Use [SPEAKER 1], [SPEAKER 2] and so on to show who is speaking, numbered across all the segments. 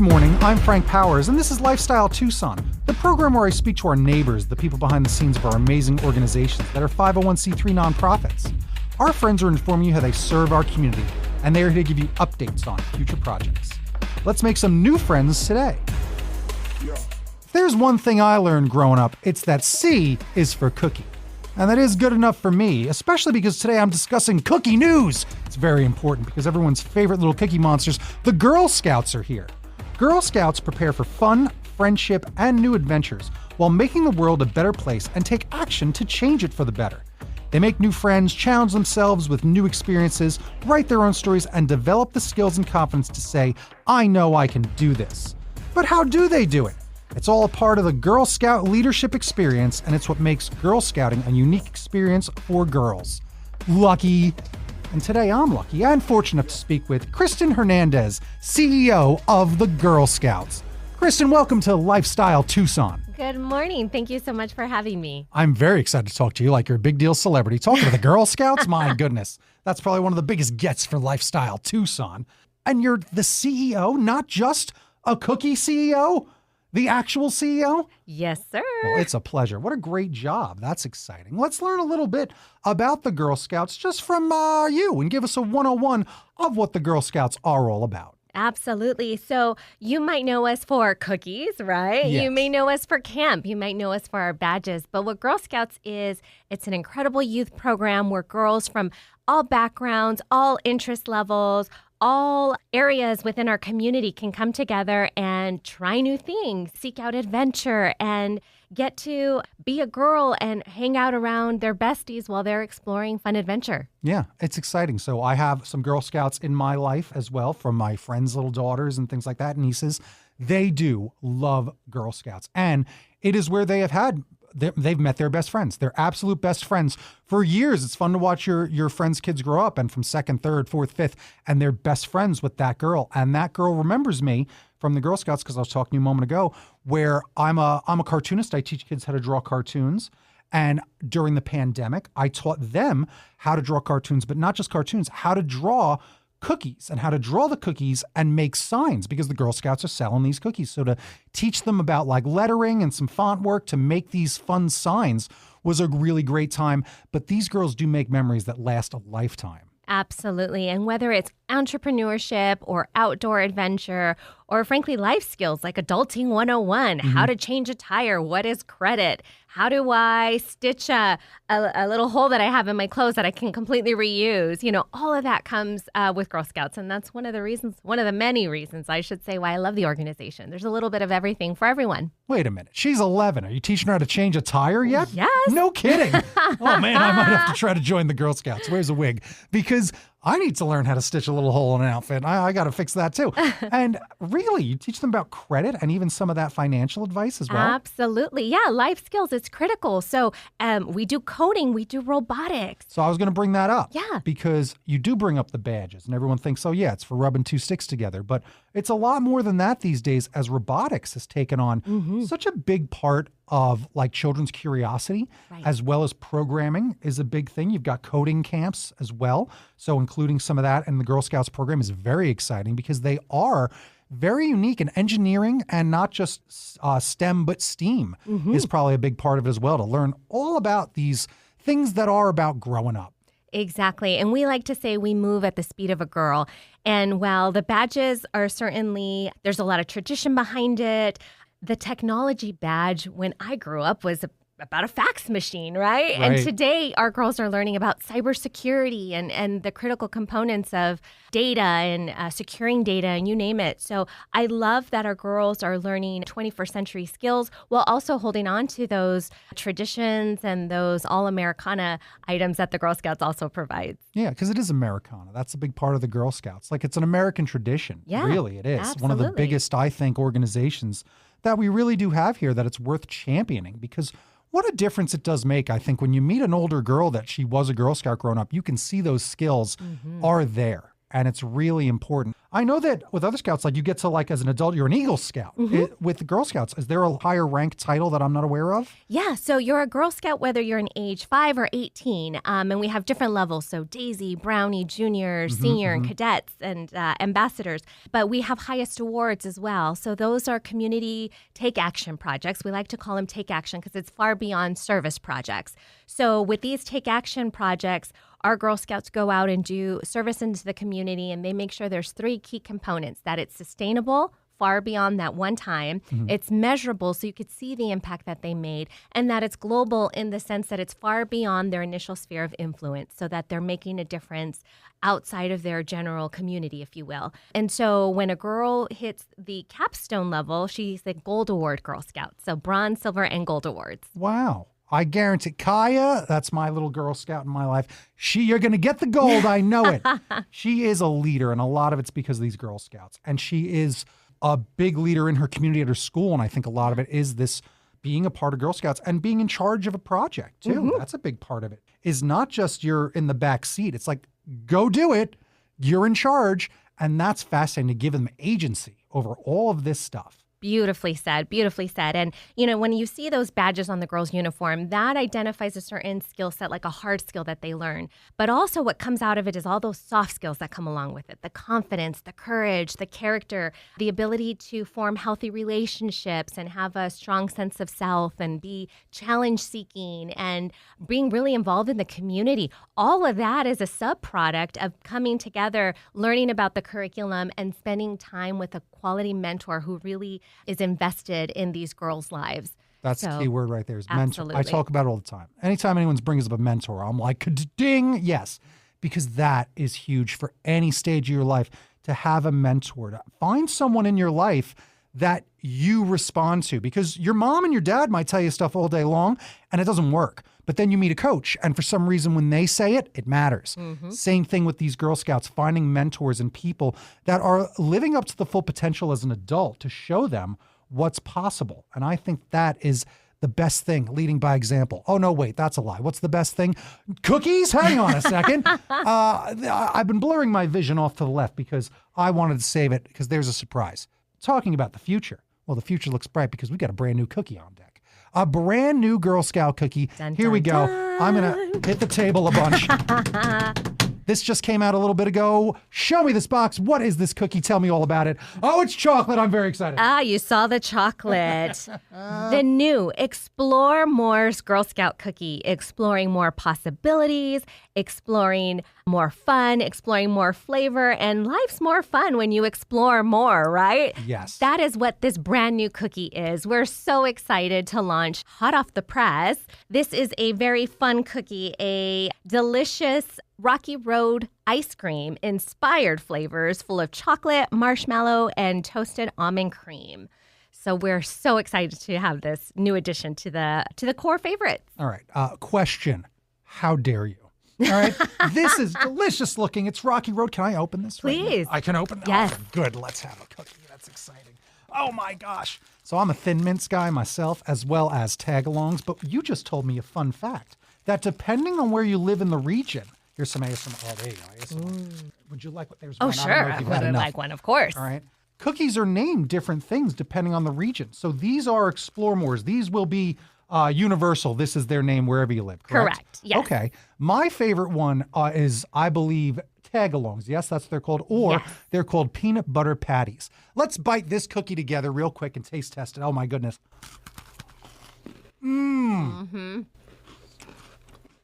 [SPEAKER 1] morning, I'm Frank Powers, and this is Lifestyle Tucson, the program where I speak to our neighbors, the people behind the scenes of our amazing organizations that are 501c3 nonprofits. Our friends are informing you how they serve our community, and they are here to give you updates on future projects. Let's make some new friends today. If there's one thing I learned growing up, it's that C is for cookie. And that is good enough for me, especially because today I'm discussing cookie news. It's very important because everyone's favorite little cookie monsters, the Girl Scouts, are here. Girl Scouts prepare for fun, friendship, and new adventures while making the world a better place and take action to change it for the better. They make new friends, challenge themselves with new experiences, write their own stories, and develop the skills and confidence to say, I know I can do this. But how do they do it? It's all a part of the Girl Scout leadership experience, and it's what makes Girl Scouting a unique experience for girls. Lucky. And today I'm lucky and fortunate enough to speak with Kristin Hernandez, CEO of the Girl Scouts. Kristin, welcome to Lifestyle Tucson.
[SPEAKER 2] Good morning. Thank you so much for having me.
[SPEAKER 1] I'm very excited to talk to you like you're a big deal celebrity. Talking to the Girl Scouts? My goodness. That's probably one of the biggest gets for Lifestyle Tucson. And you're the CEO, not just a cookie CEO? The actual CEO?
[SPEAKER 2] Yes, sir.
[SPEAKER 1] Well, it's a pleasure. What a great job. That's exciting. Let's learn a little bit about the Girl Scouts just from you and give us a 101 of what the Girl Scouts are all about.
[SPEAKER 2] Absolutely. So you might know us for cookies, right?
[SPEAKER 1] Yes.
[SPEAKER 2] You may know us for camp. You might know us for our badges. But what Girl Scouts is, it's an incredible youth program where girls from all backgrounds, all interest levels, all areas within our community can come together and try new things, seek out adventure, and get to be a girl and hang out around their besties while they're exploring fun adventure.
[SPEAKER 1] Yeah, it's exciting. So I have some Girl Scouts in my life as well, from my friends' little daughters and things like that, nieces. They do love Girl Scouts. And it is where they've met their best friends, their absolute best friends for years. It's fun to watch your friends' kids grow up and from second, third, fourth, fifth, and they're best friends with that girl. And that girl remembers me from the Girl Scouts, because I was talking to you a moment ago, where I'm a cartoonist. I teach kids how to draw cartoons. And during the pandemic, I taught them how to draw cartoons, but not just cartoons, how to draw cookies and how to draw the cookies and make signs, because the Girl Scouts are selling these cookies. So to teach them about like lettering and some font work to make these fun signs was a really great time. But these girls do make memories that last a lifetime.
[SPEAKER 2] Absolutely. And whether it's entrepreneurship or outdoor adventure, or frankly, life skills like adulting 101, how to change a tire, what is credit, how do I stitch a little hole that I have in my clothes that I can completely reuse, all of that comes with Girl Scouts. And that's one of the many reasons, I should say, why I love the organization. There's a little bit of everything for everyone.
[SPEAKER 1] Wait a minute. She's 11. Are you teaching her how to change a tire yet?
[SPEAKER 2] Yes.
[SPEAKER 1] No kidding. Oh, man, I might have to try to join the Girl Scouts. Where's a wig? Because I need to learn how to stitch a little hole in an outfit. I got to fix that too. And really, you teach them about credit and even some of that financial advice as well?
[SPEAKER 2] Absolutely. Yeah, life skills, it's critical. So we do coding, we do robotics.
[SPEAKER 1] So I was going to bring that up.
[SPEAKER 2] Yeah.
[SPEAKER 1] Because you do bring up the badges and everyone thinks, oh yeah, it's for rubbing two sticks together. But it's a lot more than that these days, as robotics has taken on such a big part of like children's curiosity, as well as programming is a big thing. You've got coding camps as well. So including some of that in the Girl Scouts program is very exciting because they are very unique in engineering, and not just STEM, but STEAM is probably a big part of it as well, to learn all about these things that are about growing up.
[SPEAKER 2] Exactly. And we like to say we move at the speed of a girl. And while the badges are certainly, there's a lot of tradition behind it. The technology badge, when I grew up, was about a fax machine, right? And today, our girls are learning about cybersecurity and the critical components of data and securing data, and you name it. So I love that our girls are learning 21st century skills while also holding on to those traditions and those all-Americana items that the Girl Scouts also provides.
[SPEAKER 1] Yeah, because it is Americana. That's a big part of the Girl Scouts. Like, it's an American tradition.
[SPEAKER 2] Yeah,
[SPEAKER 1] really, it is.
[SPEAKER 2] absolutely.
[SPEAKER 1] One of the biggest, I think, organizations that we really do have here that it's worth championing, because what a difference it does make, I think, when you meet an older girl that she was a Girl Scout growing up, you can see those skills are there, and it's really important. I know that with other Scouts, like you get to like as an adult, you're an Eagle Scout. With the Girl Scouts, is there a higher rank title that I'm not aware of?
[SPEAKER 2] Yeah, so you're a Girl Scout whether you're in age 5 or 18, and we have different levels. So Daisy, Brownie, Junior, Senior, and Cadets, and Ambassadors. But we have highest awards as well. So those are community take action projects. We like to call them take action because it's far beyond service projects. So with these take action projects, our Girl Scouts go out and do service into the community, and they make sure there's 3 key components: that it's sustainable, far beyond that one time, it's measurable so you could see the impact that they made, and that it's global in the sense that it's far beyond their initial sphere of influence, so that they're making a difference outside of their general community, if you will. And so when a girl hits the capstone level, she's the Gold Award Girl Scout. So bronze, silver, and gold awards.
[SPEAKER 1] Wow. I guarantee Kaya, that's my little Girl Scout in my life. You're going to get the gold. I know it. She is a leader, and a lot of it's because of these Girl Scouts. And she is a big leader in her community at her school. And I think a lot of it is this being a part of Girl Scouts and being in charge of a project too. That's a big part of it. Is not just you're in the back seat. It's like, go do it. You're in charge. And that's fascinating to give them agency over all of this stuff.
[SPEAKER 2] Beautifully said, beautifully said. And, you know, when you see those badges on the girl's uniform, that identifies a certain skill set, like a hard skill that they learn. But also what comes out of it is all those soft skills that come along with it: the confidence, the courage, the character, the ability to form healthy relationships and have a strong sense of self and be challenge-seeking and being really involved in the community. All of that is a subproduct of coming together, learning about the curriculum, and spending time with a quality mentor who really is invested in these girls' lives.
[SPEAKER 1] That's the key word right there, is mentor.
[SPEAKER 2] Absolutely.
[SPEAKER 1] I talk about it all the time. Anytime anyone brings up a mentor, I'm like, ding, yes. Because that is huge for any stage of your life, to have a mentor, to find someone in your life that you respond to. Because your mom and your dad might tell you stuff all day long and it doesn't work. But then you meet a coach, and for some reason when they say it, it matters. Same thing with these Girl Scouts, finding mentors and people that are living up to the full potential as an adult to show them what's possible. And I think that is the best thing, leading by example. Oh, no, wait, that's a lie. What's the best thing? Cookies? Hang on a second. I've been blurring my vision off to the left because I wanted to save it because there's a surprise. Talking about the future. Well, the future looks bright because we got a brand new cookie on deck. A brand new Girl Scout cookie.
[SPEAKER 2] Dun,
[SPEAKER 1] Here
[SPEAKER 2] dun,
[SPEAKER 1] we go.
[SPEAKER 2] dun.
[SPEAKER 1] I'm going to hit the table a bunch. This just came out a little bit ago. Show me this box. What is this cookie? Tell me all about it. Oh, it's chocolate. I'm very excited.
[SPEAKER 2] You saw the chocolate. The new Explore More's Girl Scout cookie, exploring more possibilities, exploring more fun, exploring more flavor, and life's more fun when you explore more, right?
[SPEAKER 1] Yes.
[SPEAKER 2] That is what this brand new cookie is. We're so excited to launch hot off the press. This is a very fun cookie, a delicious Rocky Road ice cream inspired flavors full of chocolate, marshmallow, and toasted almond cream. So we're so excited to have this new addition to the core favorites.
[SPEAKER 1] All right. Question. How dare you? All right. This is delicious looking. It's Rocky Road. Can I open this?
[SPEAKER 2] Please.
[SPEAKER 1] I can open it?
[SPEAKER 2] Yes.
[SPEAKER 1] Oh, good. Let's have a cookie. That's exciting. Oh, my gosh. So I'm a Thin Mints guy myself, as well as tag-alongs. But you just told me a fun fact that depending on where you live in the region, here's some ASMR. Oh, there you go. ASMR. Would you like what there's one?
[SPEAKER 2] Oh, sure. I would like one, of course.
[SPEAKER 1] All right. Cookies are named different things depending on the region. So these are Explore Mores. These will be universal. This is their name wherever you live, correct?
[SPEAKER 2] Correct. Yes.
[SPEAKER 1] Okay. My favorite one is, I believe, tag-alongs. Yes, that's what they're called. Or
[SPEAKER 2] Yes.
[SPEAKER 1] they're called peanut butter patties. Let's bite this cookie together real quick and taste test it. Oh, my goodness.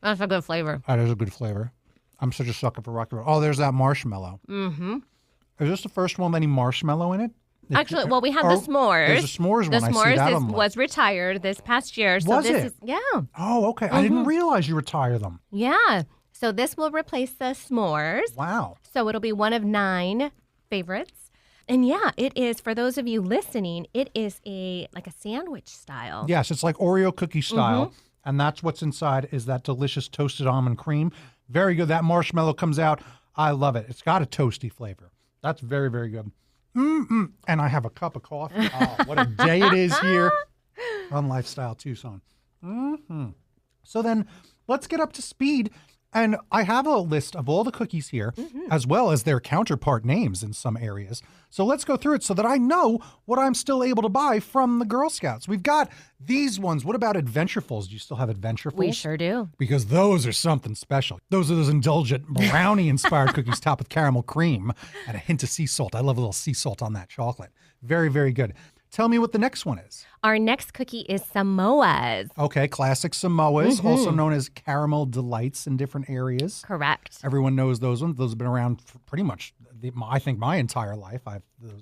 [SPEAKER 2] That's a good flavor.
[SPEAKER 1] That is a good flavor. I'm such a sucker for Rocky Road. Oh, there's that marshmallow. Is this the first one with any marshmallow in it?
[SPEAKER 2] Actually, well, we have the s'mores.
[SPEAKER 1] There's a s'mores
[SPEAKER 2] The
[SPEAKER 1] one. I see that
[SPEAKER 2] s'mores
[SPEAKER 1] on
[SPEAKER 2] was retired this past year. So
[SPEAKER 1] Was
[SPEAKER 2] this
[SPEAKER 1] it?
[SPEAKER 2] is yeah.
[SPEAKER 1] Oh, okay. I didn't realize you retire them.
[SPEAKER 2] Yeah. So this will replace the s'mores.
[SPEAKER 1] Wow.
[SPEAKER 2] So it'll be one of 9 favorites. And yeah, it is, for those of you listening, it is like a sandwich style.
[SPEAKER 1] Yes, it's like Oreo cookie style. And that's what's inside is that delicious toasted almond cream. Very good. That marshmallow comes out. I love it. It's got a toasty flavor. That's very, very good. And I have a cup of coffee. Oh, what a day it is here on Lifestyle Tucson. So then let's get up to speed And I have a list of all the cookies here, as well as their counterpart names in some areas. So let's go through it so that I know what I'm still able to buy from the Girl Scouts. We've got these ones. What about Adventurefuls? Do you still have Adventurefuls?
[SPEAKER 2] We sure do.
[SPEAKER 1] Because those are something special. Those are those indulgent brownie-inspired cookies topped with caramel cream and a hint of sea salt. I love a little sea salt on that chocolate. Very, very good. Tell me what the next one is.
[SPEAKER 2] Our next cookie is Samoas.
[SPEAKER 1] Okay, classic Samoas, also known as caramel delights in different areas.
[SPEAKER 2] Correct.
[SPEAKER 1] Everyone knows those ones. Those have been around for pretty much, I think, my entire life.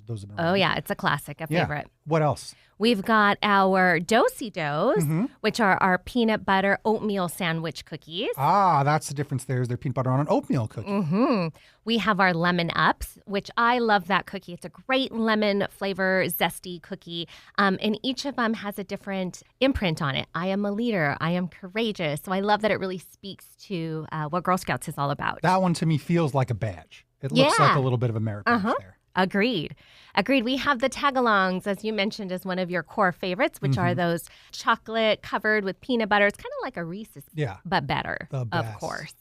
[SPEAKER 1] Those have been around.
[SPEAKER 2] Oh, yeah. It's a classic, a favorite.
[SPEAKER 1] What else?
[SPEAKER 2] We've got our Do-si-dos, which are our peanut butter oatmeal sandwich cookies.
[SPEAKER 1] Ah, that's the difference there is they're peanut butter on an oatmeal cookie.
[SPEAKER 2] We have our Lemon Ups, which I love that cookie. It's a great lemon flavor, zesty cookie. And each of them has a different imprint on it. I am a leader. I am courageous. So I love that it really speaks to what Girl Scouts is all about.
[SPEAKER 1] That one to me feels like a badge. It looks like a little bit of a merit badge there.
[SPEAKER 2] Agreed. We have the tagalongs, as you mentioned, as one of your core favorites, which are those chocolate covered with peanut butter. It's kind of like a Reese's, but better, of course.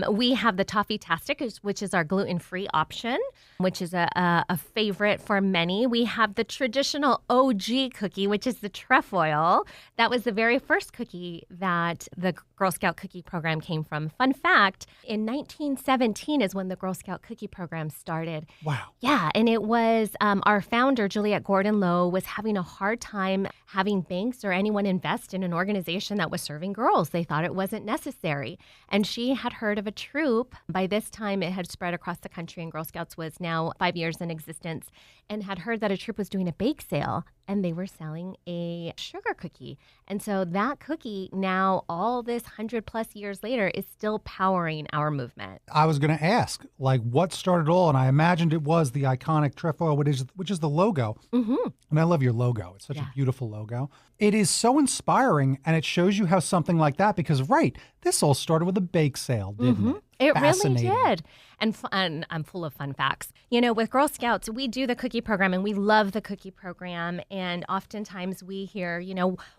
[SPEAKER 2] We have the Toffee-tastic, which is our gluten-free option, which is a favorite for many. We have the traditional OG cookie, which is the trefoil. That was the very first cookie that the Girl Scout cookie program came from. Fun fact, in 1917 is when the Girl Scout cookie program started.
[SPEAKER 1] Wow.
[SPEAKER 2] Yeah, and it was our founder, Juliette Gordon-Low, was having a hard time having banks or anyone invest in an organization that was serving girls. They thought it wasn't necessary. And she had heard of a troop. By this time, it had spread across the country, and Girl Scouts was now 5 years in existence, and had heard that a troop was doing a bake sale, and they were selling a sugar cookie. And so that cookie now, all this 100+ years later, is still powering our movement.
[SPEAKER 1] I was going to ask, like, what started it all? And I imagined it was the iconic trefoil, which is the logo. And I love your logo. It's such a beautiful logo. It is so inspiring, and it shows you how something like that, because, this all started with a bake sale, didn't it?
[SPEAKER 2] It really did. And I'm full of fun facts. You know, with Girl Scouts, we do the cookie program, and we love the cookie program. And oftentimes we hear,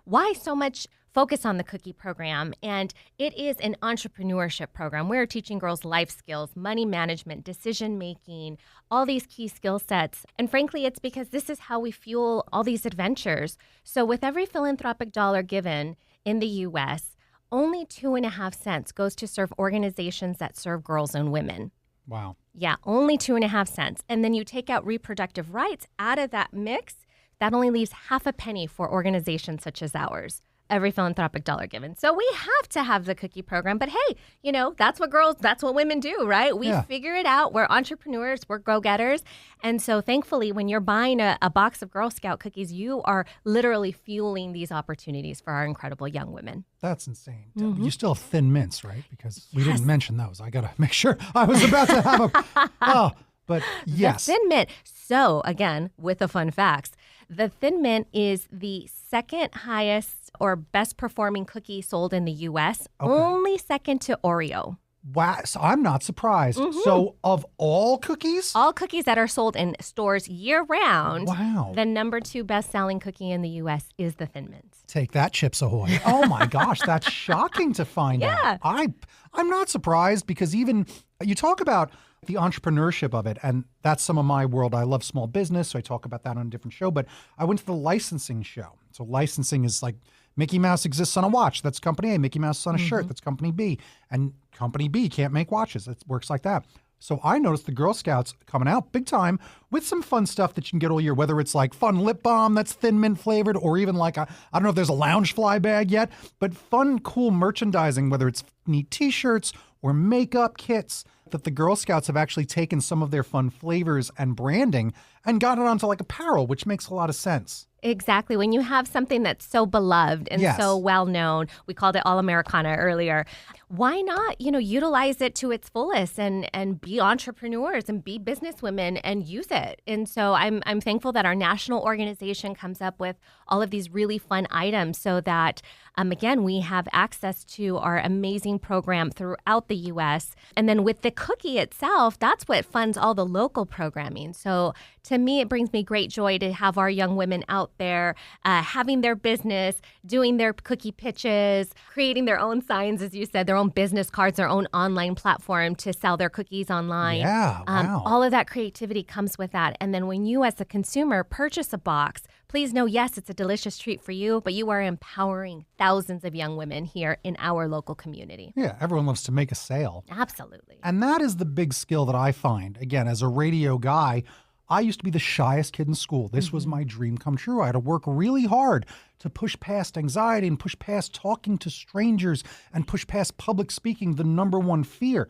[SPEAKER 2] why so much focus on the cookie program? And it is an entrepreneurship program. We're teaching girls life skills, money management, decision making, all these key skill sets. And frankly, it's because this is how we fuel all these adventures. So with every philanthropic dollar given in the U.S., only 2.5 cents goes to serve organizations that serve girls and women.
[SPEAKER 1] Wow.
[SPEAKER 2] Yeah, only 2.5 cents. And then you take out reproductive rights out of that mix, that only leaves half a penny for organizations such as ours. Every philanthropic dollar given. So we have to have the cookie program. But hey, that's what women do, right? We figure it out. We're entrepreneurs. We're go-getters. And so thankfully, when you're buying a box of Girl Scout cookies, you are literally fueling these opportunities for our incredible young women.
[SPEAKER 1] That's insane. You still have Thin Mints, right? Because we didn't mention those. I got to make sure. I was about to have a... But yes.
[SPEAKER 2] The Thin Mint. So again, with the fun facts, the Thin Mint is the second highest or best performing cookie sold in the U.S., only second to Oreo.
[SPEAKER 1] Wow. So I'm not surprised. So of all cookies?
[SPEAKER 2] All cookies that are sold in stores year round,
[SPEAKER 1] wow,
[SPEAKER 2] the number 2 best selling cookie in the U.S. is the Thin Mint.
[SPEAKER 1] Take that, Chips Ahoy. Oh my gosh, that's shocking to find out. I'm not surprised, because even you talk about the entrepreneurship of it, and that's some of my world. I love small business, so I talk about that on a different show, but I went to the licensing show. So licensing is like Mickey Mouse exists on a watch, that's company A. Mickey Mouse is on a shirt, that's company B. And company B can't make watches. It works like that. So I noticed the Girl Scouts coming out big time with some fun stuff that you can get all year, whether it's like fun lip balm that's Thin Mint flavored, or even like I don't know if there's a lounge fly bag yet, but fun, cool merchandising, whether it's neat T-shirts or makeup kits, that the Girl Scouts have actually taken some of their fun flavors and branding and got it onto like apparel, which makes a lot of sense.
[SPEAKER 2] Exactly. When you have something that's so beloved and so well known, we called it All Americana earlier. Why not, utilize it to its fullest and be entrepreneurs and be businesswomen and use it? And so I'm thankful that our national organization comes up with all of these really fun items so that, again, we have access to our amazing program throughout the U.S. And then with the cookie itself, that's what funds all the local programming. So to me, it brings me great joy to have our young women out there having their business, doing their cookie pitches, creating their own signs, as you said, their own business cards, their own online platform to sell their cookies online.
[SPEAKER 1] Yeah, wow.
[SPEAKER 2] All of that creativity comes with that. And then when you as a consumer purchase a box, please know, yes, it's a delicious treat for you, but you are empowering thousands of young women here in our local community.
[SPEAKER 1] Yeah, everyone loves to make a sale.
[SPEAKER 2] Absolutely.
[SPEAKER 1] And that is the big skill that I find. Again, as a radio guy, I used to be the shyest kid in school. This was my dream come true. I had to work really hard to push past anxiety and push past talking to strangers and push past public speaking, the number one fear.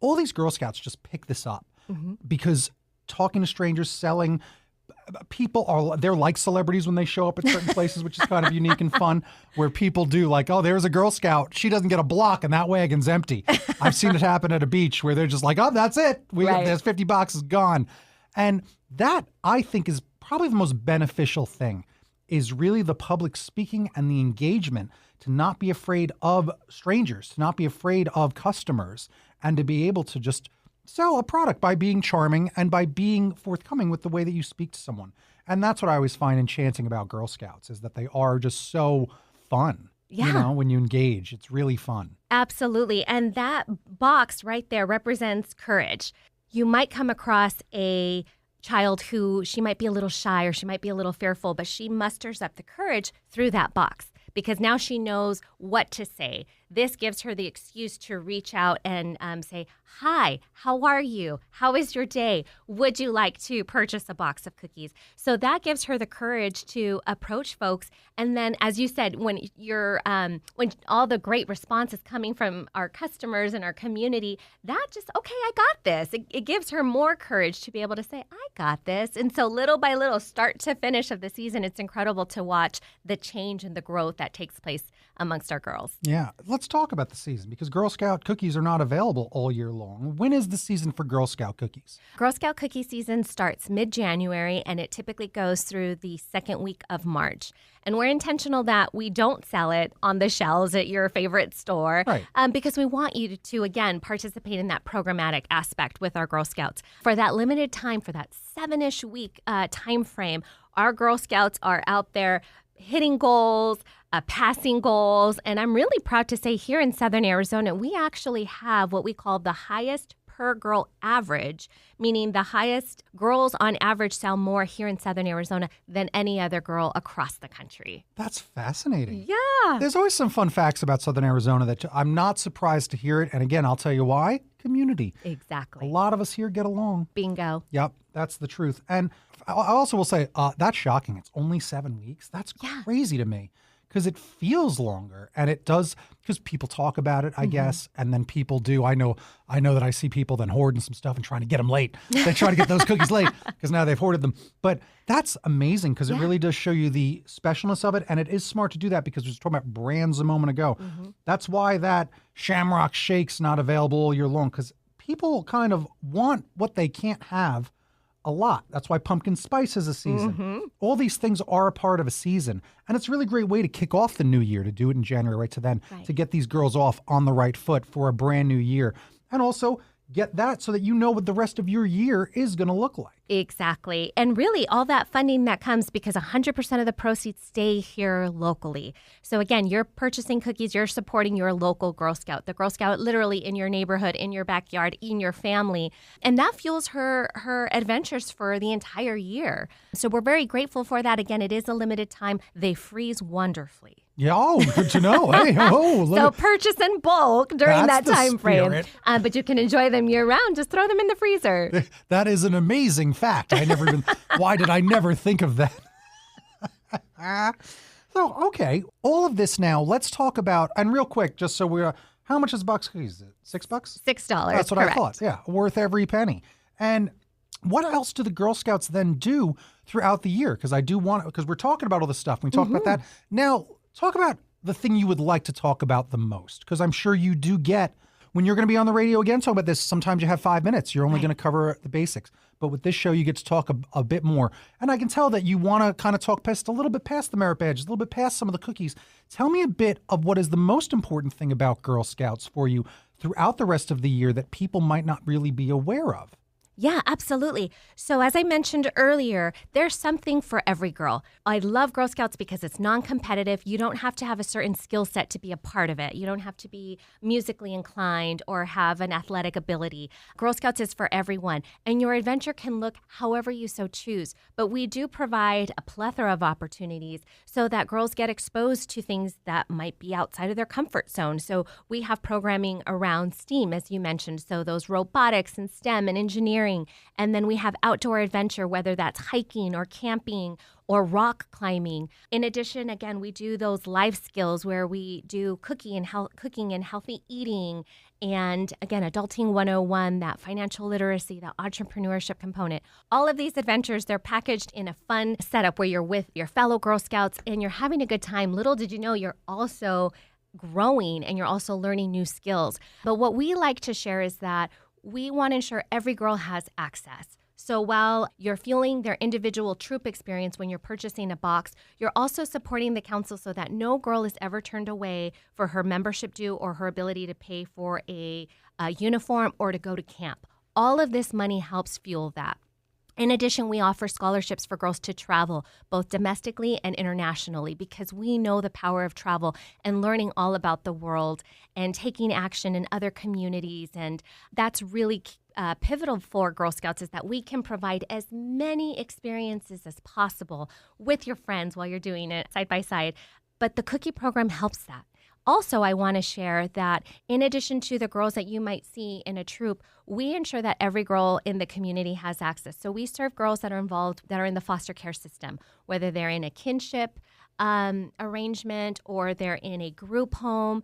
[SPEAKER 1] All these Girl Scouts just pick this up because talking to strangers, selling, people they're like celebrities when they show up at certain places, which is kind of unique and fun, where people do like, oh, there's a Girl Scout. She doesn't get a block and that wagon's empty. I've seen it happen at a beach where they're just like, oh, that's it. There's 50 boxes gone. And that, I think, is probably the most beneficial thing, is really the public speaking and the engagement, to not be afraid of strangers, to not be afraid of customers, and to be able to just sell a product by being charming and by being forthcoming with the way that you speak to someone. And that's what I always find enchanting about Girl Scouts, is that they are just so fun.
[SPEAKER 2] Yeah.
[SPEAKER 1] You know, when you engage, it's really fun.
[SPEAKER 2] Absolutely. And that box right there represents courage. You might come across a child who, she might be a little shy or she might be a little fearful, but she musters up the courage through that box, because now she knows what to say. This gives her the excuse to reach out and say, hi, how are you? How is your day? Would you like to purchase a box of cookies? So that gives her the courage to approach folks. And then, as you said, when when all the great response is coming from our customers and our community, that just, okay, I got this. It gives her more courage to be able to say, I got this. And so little by little, start to finish of the season, it's incredible to watch the change and the growth that takes place amongst our girls.
[SPEAKER 1] Yeah. Let's talk about the season, because Girl Scout cookies are not available all year long. When is the season for Girl Scout cookies?
[SPEAKER 2] Girl Scout cookie season starts mid-January, and it typically goes through the second week of March. And we're intentional that we don't sell it on the shelves at your favorite store,
[SPEAKER 1] right,
[SPEAKER 2] because we want you to, again, participate in that programmatic aspect with our Girl Scouts. For that limited time, for that 7-ish week time frame, our Girl Scouts are out there hitting goals, passing goals. And I'm really proud to say here in Southern Arizona, we actually have what we call the highest per girl average, meaning the highest girls on average sell more here in Southern Arizona than any other girl across the country.
[SPEAKER 1] That's fascinating.
[SPEAKER 2] Yeah.
[SPEAKER 1] There's always some fun facts about Southern Arizona that I'm not surprised to hear it. And again, I'll tell you why. Community.
[SPEAKER 2] Exactly.
[SPEAKER 1] A lot of us here get along.
[SPEAKER 2] Bingo.
[SPEAKER 1] Yep, that's the truth. And I also will say, that's shocking. It's only 7 weeks. That's crazy to me, because it feels longer, and it does, because people talk about it, I guess, and then people do. I know that I see people then hoarding some stuff and trying to get them late. They try to get those cookies late because now they've hoarded them. But that's amazing, because it really does show you the specialness of it, and it is smart to do that, because we were talking about brands a moment ago. That's why that Shamrock Shake's not available all year long, because people kind of want what they can't have a lot. That's why pumpkin spice is a season. All these things are a part of a season. And it's a really great way to kick off the new year, to do it in January, right? To get these girls off on the right foot for a brand new year. And also get that so that you know what the rest of your year is going to look like.
[SPEAKER 2] Exactly. And really all that funding that comes, because 100% of the proceeds stay here locally. So again, you're purchasing cookies, you're supporting your local Girl Scout, the Girl Scout literally in your neighborhood, in your backyard, in your family. And that fuels her adventures for the entire year. So we're very grateful for that. Again, it is a limited time. They freeze wonderfully.
[SPEAKER 1] Yeah, oh, good to know. Hey,
[SPEAKER 2] so purchase in bulk during that time frame. But you can enjoy them year round. Just throw them in the freezer.
[SPEAKER 1] That is an amazing fact. Why did I never think of that? So, okay, all of this now, let's talk about, and real quick, just so we're, how much is a box of cookies? $6?
[SPEAKER 2] $6.
[SPEAKER 1] That's what
[SPEAKER 2] correct.
[SPEAKER 1] I thought. Yeah, worth every penny. And what else do the Girl Scouts then do throughout the year? Because we're talking about all this stuff. We talked about that. Now, talk about the thing you would like to talk about the most, because I'm sure you do get, when you're going to be on the radio again, talk about this, sometimes you have 5 minutes. You're only going to cover the basics. But with this show, you get to talk a bit more. And I can tell that you want to kind of talk a little bit past the merit badges, a little bit past some of the cookies. Tell me a bit of what is the most important thing about Girl Scouts for you throughout the rest of the year that people might not really be aware of.
[SPEAKER 2] Yeah, absolutely. So as I mentioned earlier, there's something for every girl. I love Girl Scouts because it's non-competitive. You don't have to have a certain skill set to be a part of it. You don't have to be musically inclined or have an athletic ability. Girl Scouts is for everyone, and your adventure can look however you so choose. But we do provide a plethora of opportunities so that girls get exposed to things that might be outside of their comfort zone. So we have programming around STEAM, as you mentioned, so those robotics and STEM and engineering. And then we have outdoor adventure, whether that's hiking or camping or rock climbing. In addition, again, we do those life skills where we do cooking and healthy eating. And again, Adulting 101, that financial literacy, that entrepreneurship component. All of these adventures, they're packaged in a fun setup where you're with your fellow Girl Scouts and you're having a good time. Little did you know, you're also growing and you're also learning new skills. But what we like to share is that we want to ensure every girl has access. So while you're fueling their individual troop experience when you're purchasing a box, you're also supporting the council so that no girl is ever turned away for her membership due or her ability to pay for a uniform or to go to camp. All of this money helps fuel that. In addition, we offer scholarships for girls to travel, both domestically and internationally, because we know the power of travel and learning all about the world and taking action in other communities. And that's really pivotal for Girl Scouts, is that we can provide as many experiences as possible with your friends while you're doing it side by side. But the cookie program helps that. Also, I want to share that in addition to the girls that you might see in a troop, we ensure that every girl in the community has access. So we serve girls that are involved, that are in the foster care system, whether they're in a kinship arrangement or they're in a group home.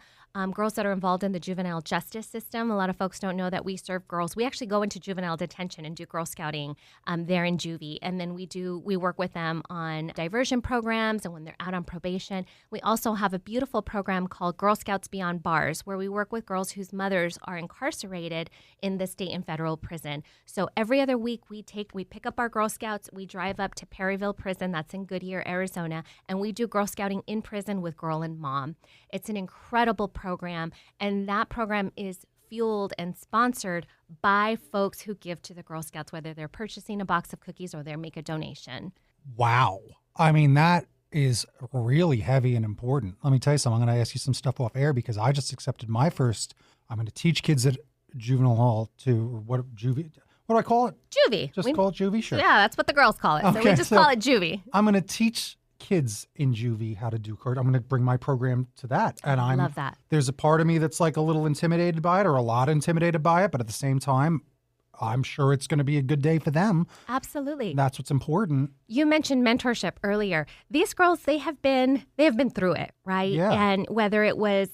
[SPEAKER 2] Girls that are involved in the juvenile justice system. A lot of folks don't know that we serve girls. We actually go into juvenile detention and do Girl Scouting there in juvie. And then we work with them on diversion programs and when they're out on probation. We also have a beautiful program called Girl Scouts Beyond Bars, where we work with girls whose mothers are incarcerated in the state and federal prison. So every other week we pick up our Girl Scouts, we drive up to Perryville Prison, that's in Goodyear, Arizona, and we do Girl Scouting in prison with Girl and Mom. It's an incredible program, and that program is fueled and sponsored by folks who give to the Girl Scouts, whether they're purchasing a box of cookies or they make a donation.
[SPEAKER 1] Wow. I mean, that is really heavy and important. Let me tell you something. I'm going to ask you some stuff off air because I just accepted my first, I'm going to teach kids at juvenile hall what do I call it?
[SPEAKER 2] Juvie.
[SPEAKER 1] Just call it juvie? Sure.
[SPEAKER 2] Yeah, that's what the girls call it.
[SPEAKER 1] Okay,
[SPEAKER 2] so we just call it juvie.
[SPEAKER 1] I'm going to teach kids in juvie how to do card. I'm going to bring my program to that. And I
[SPEAKER 2] love that.
[SPEAKER 1] There's a part of me that's like a little intimidated by it or a lot intimidated by it. But at the same time, I'm sure it's going to be a good day for them.
[SPEAKER 2] Absolutely.
[SPEAKER 1] That's what's important.
[SPEAKER 2] You mentioned mentorship earlier. These girls, they have been through it, right?
[SPEAKER 1] Yeah.
[SPEAKER 2] And whether it was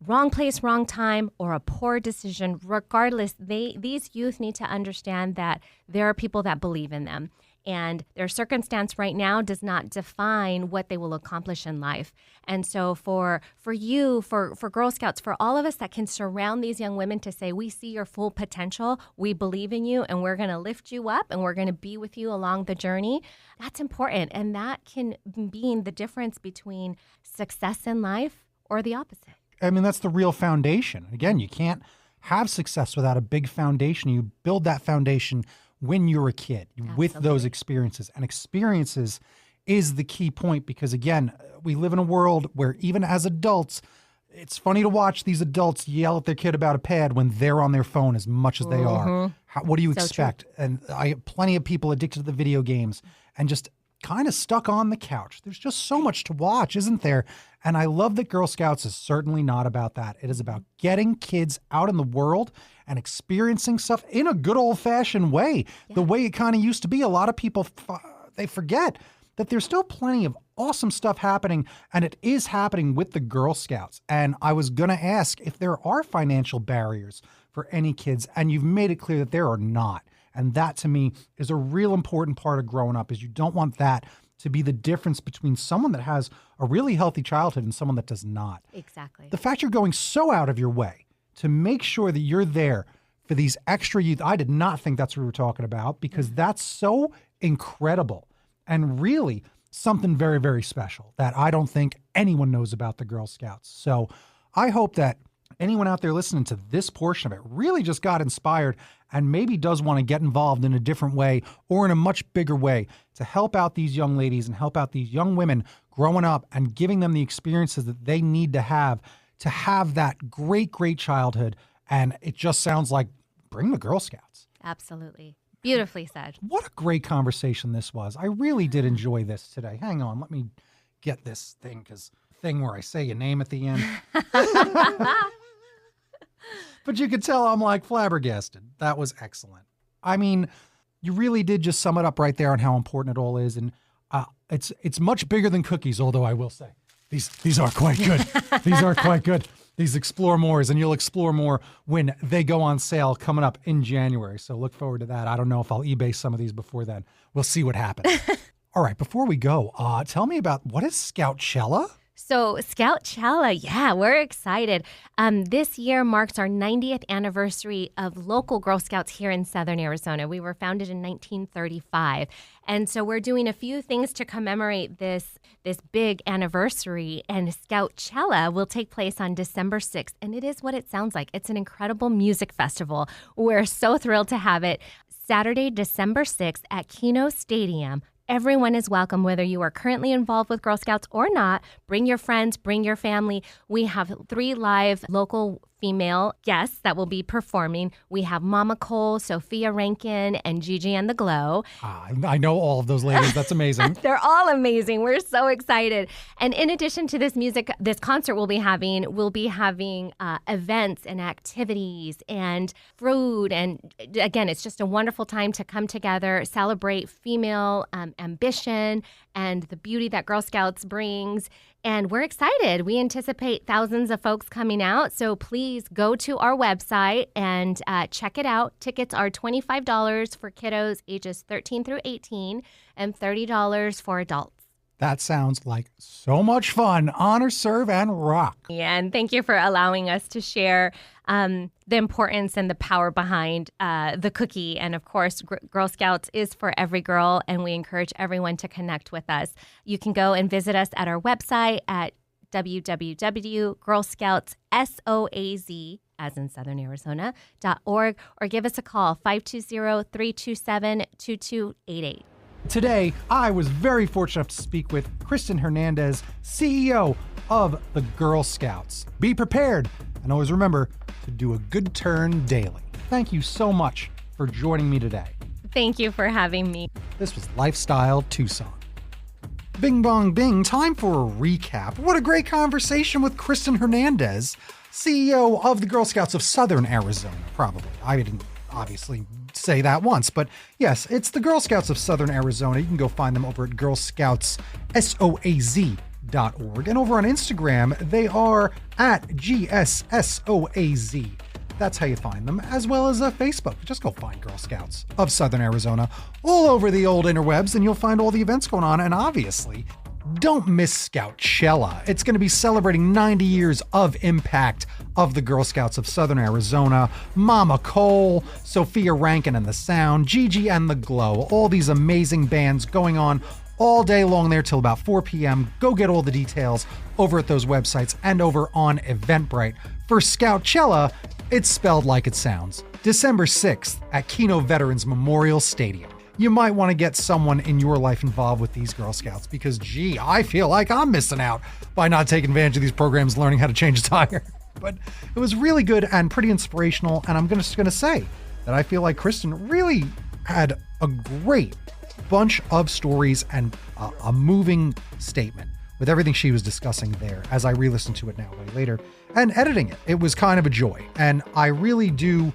[SPEAKER 2] wrong place, wrong time, or a poor decision, regardless, these youth need to understand that there are people that believe in them. And their circumstance right now does not define what they will accomplish in life. And so for you, for Girl Scouts, for all of us that can surround these young women to say, we see your full potential, we believe in you, and we're going to lift you up, and we're going to be with you along the journey, that's important. And that can mean the difference between success in life or the opposite.
[SPEAKER 1] I mean, that's the real foundation. Again, you can't have success without a big foundation. You build that foundation when you're a kid with those experiences. And experiences is the key point because, again, we live in a world where even as adults, it's funny to watch these adults yell at their kid about a pad when they're on their phone as much as they are. What do you expect? True. And I have plenty of people addicted to the video games and just kind of stuck on the couch. There's just so much to watch, isn't there? And I love that Girl Scouts is certainly not about that. It is about getting kids out in the world and experiencing stuff in a good old-fashioned way, the way it kind of used to be. A lot of people, they forget that there's still plenty of awesome stuff happening, and it is happening with the Girl Scouts. And I was going to ask if there are financial barriers for any kids, and you've made it clear that there are not. And that, to me, is a real important part of growing up, is you don't want that to be the difference between someone that has a really healthy childhood and someone that does not.
[SPEAKER 2] Exactly.
[SPEAKER 1] The fact you're going so out of your way to make sure that you're there for these extra youth, I did not think that's what we were talking about, because that's so incredible and really something very, very special that I don't think anyone knows about the Girl Scouts. So I hope that anyone out there listening to this portion of it really just got inspired and maybe does want to get involved in a different way or in a much bigger way to help out these young ladies and help out these young women growing up and giving them the experiences that they need to have that great, great childhood. And it just sounds like bring the Girl Scouts.
[SPEAKER 2] Absolutely. Beautifully said.
[SPEAKER 1] What a great conversation this was. I really did enjoy this today. Hang on, let me get this thing where I say your name at the end. But you could tell I'm like flabbergasted. That was excellent. I mean, you really did just sum it up right there on how important it all is. And it's much bigger than cookies, although I will say these are quite good. These are quite good. These Explore Mores, and you'll explore more when they go on sale coming up in January. So look forward to that. I don't know if I'll eBay some of these before then. We'll see what happens. All right, before we go, tell me about what is Scoutchella?
[SPEAKER 2] So Scoutchella, yeah, we're excited. This year marks our 90th anniversary of local Girl Scouts here in Southern Arizona. We were founded in 1935. And so we're doing a few things to commemorate this big anniversary. And Scoutchella will take place on December 6th. And it is what it sounds like. It's an incredible music festival. We're so thrilled to have it. Saturday, December 6th at Keno Stadium. Everyone is welcome, whether you are currently involved with Girl Scouts or not. Bring your friends, bring your family. We have 3 live local female guests that will be performing. We have Mama Cole, Sophia Rankin, and Gigi and the Glow.
[SPEAKER 1] I know all of those ladies. That's amazing.
[SPEAKER 2] They're all amazing. We're so excited. And in addition to this concert we'll be having events and activities and food. And again, it's just a wonderful time to come together, celebrate female ambition and the beauty that Girl Scouts brings. And we're excited. We anticipate thousands of folks coming out. So please go to our website and check it out. Tickets are $25 for kiddos ages 13 through 18 and $30 for adults.
[SPEAKER 1] That sounds like so much fun. Honor, serve, and rock.
[SPEAKER 2] Yeah, and thank you for allowing us to share the importance and the power behind the cookie. And of course, Girl Scouts is for every girl, and we encourage everyone to connect with us. You can go and visit us at our website at www.girlscoutssoaz, as in Southern Arizona.org, or give us a call, 520-327-2288.
[SPEAKER 1] Today, I was very fortunate to speak with Kristin Hernandez, CEO of the Girl Scouts. Be prepared, and always remember to do a good turn daily. Thank you so much for joining me today.
[SPEAKER 2] Thank you for having me.
[SPEAKER 1] This was Lifestyle Tucson. Bing bong bing, time for a recap. What a great conversation with Kristin Hernandez, CEO of the Girl Scouts of Southern Arizona, probably. I didn't obviously say that once, but yes, it's the Girl Scouts of Southern Arizona. You can go find them over at girlscoutssoaz.org. And over on Instagram, they are at GSSOAZ. That's how you find them, as well as Facebook. Just go find Girl Scouts of Southern Arizona all over the old interwebs, and you'll find all the events going on. And obviously, don't miss Scoutchella. It's going to be celebrating 90 years of impact of the Girl Scouts of Southern Arizona. Mama Cole, Sophia Rankin and the Sound, Gigi and the Glow, all these amazing bands going on all day long there till about 4 p.m. Go get all the details over at those websites and over on Eventbrite. For Scoutchella, it's spelled like it sounds. December 6th at Keno Veterans Memorial Stadium. You might want to get someone in your life involved with these Girl Scouts because, gee, I feel like I'm missing out by not taking advantage of these programs, learning how to change a tire. But it was really good and pretty inspirational, and I'm just going to say that I feel like Kristin really had a great bunch of stories and a moving statement with everything she was discussing there as I re-listened to it now way later and editing it. It was kind of a joy, and I really do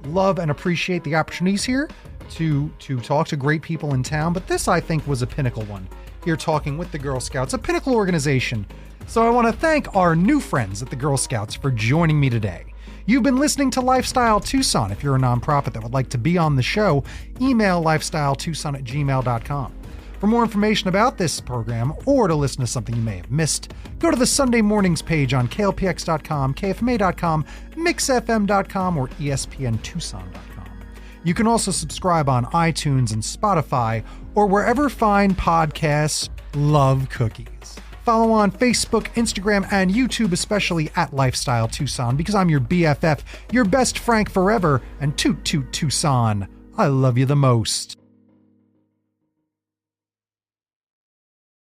[SPEAKER 1] love and appreciate the opportunities here to talk to great people in town, but this I think was a pinnacle one. Here talking with the Girl Scouts, a pinnacle organization. So I want to thank our new friends at the Girl Scouts for joining me today. You've been listening to Lifestyle Tucson. If you're a nonprofit that would like to be on the show, email lifestyletucson@gmail.com. For more information about this program or to listen to something you may have missed, go to the Sunday Mornings page on klpx.com, kfma.com, mixfm.com, or espntucson.com. You can also subscribe on iTunes and Spotify or wherever fine podcasts love cookies. Follow on Facebook, Instagram, and YouTube, especially at Lifestyle Tucson, because I'm your BFF, your best Frank forever, and toot toot Tucson. I love you the most.